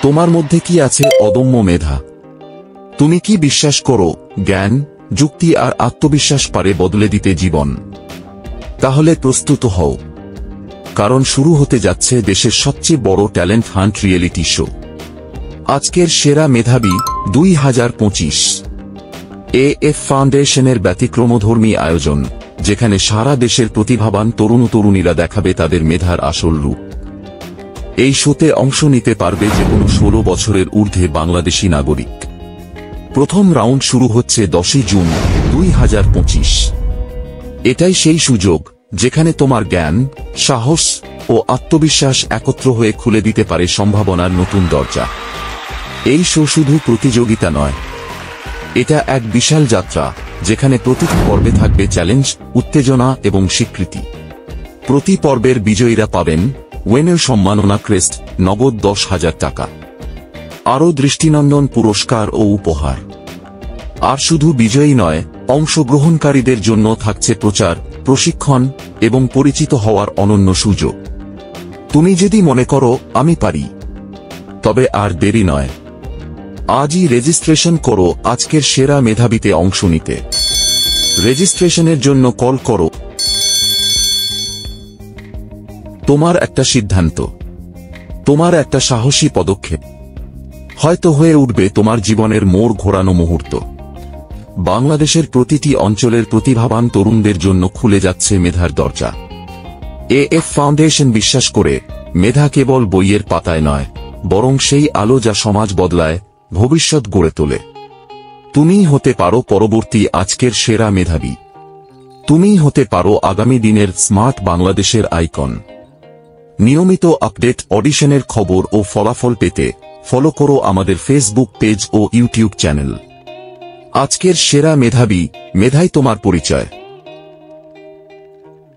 তোমার মধ্যে কি আছে অদম্য মেধা? তুমি কি বিশ্বাস করো জ্ঞান, যুক্তি আর আত্মবিশ্বাস পারে বদলে দিতে জীবন? তাহলে প্রস্তুত হও, কারণ শুরু হতে যাচ্ছে দেশের সবচেয়ে বড় ট্যালেন্ট হান্ট রিয়েলিটি শো। আজকের সেরা মেধাবী 2025 এএফ ফাউন্ডেশনের ব্যতিক্রমধর্মী আয়োজন, যেখানে সারা দেশের প্রতিভাবান তরুণ তরুণীরা দেখাবে তাদের মেধার আসল রূপ। এই শোতে অংশ নিতে পারবে যে কোনো 16 বছরের ঊর্ধ্বে বাংলাদেশী নাগরিক। প্রথম রাউন্ড শুরু হচ্ছে 10 জুন 2025। এটাই সেই সুযোগ যেখানে তোমার জ্ঞান, সাহস ও আত্মবিশ্বাস একত্র হয়ে খুলে দিতে পারে সম্ভাবনার নতুন দরজা। এই শো শুধু প্রতিযোগিতা নয়, এটা এক বিশাল যাত্রা যেখানে প্রতিটি পর্বে থাকবে চ্যালেঞ্জ, উত্তেজনা এবং স্বীকৃতি। প্রতি পর্বের বিজয়ীরা পাবেন ওয়েনের সম্মাননা ক্রেস্ট, নগদ 10,000 টাকা, আরও দৃষ্টিনন্দন পুরস্কার ও উপহার। আর শুধু বিজয়ী নয়, অংশগ্রহণকারীদের জন্য থাকছে প্রচার, প্রশিক্ষণ এবং পরিচিত হওয়ার অনন্য সুযোগ। তুমি যদি মনে করো আমি পারি, তবে আর দেরি নয়। আজই রেজিস্ট্রেশন করো আজকের সেরা মেধাবীতে অংশ নিতে। রেজিস্ট্রেশনের জন্য কল করো। তোমার একটা সিদ্ধান্ত, তোমার একটা সাহসী পদক্ষেপ হয়তো হয়ে উঠবে তোমার জীবনের মোড় ঘোরানো মুহূর্ত। বাংলাদেশের প্রতিটি অঞ্চলের প্রতিভাবান তরুণদের জন্য খুলে যাচ্ছে মেধার দরজা। এএফ ফাউন্ডেশন বিশ্বাস করে, মেধা কেবল বইয়ের পাতায় নয়, বরং সেই আলো যা সমাজ বদলায়, ভবিষ্যৎ গড়ে তোলে। তুমিই হতে পারো পরবর্তী আজকের সেরা মেধাবী। তুমিই হতে পারো আগামী দিনের স্মার্ট বাংলাদেশের আইকন। নিয়মিত আপডেট, অডিশনের খবর ও ফলাফল পেতে ফলো করো আমাদের ফেসবুক পেজ ও ইউটিউব চ্যানেল। আজকের সেরা মেধাবী, মেধাই তোমার পরিচয়।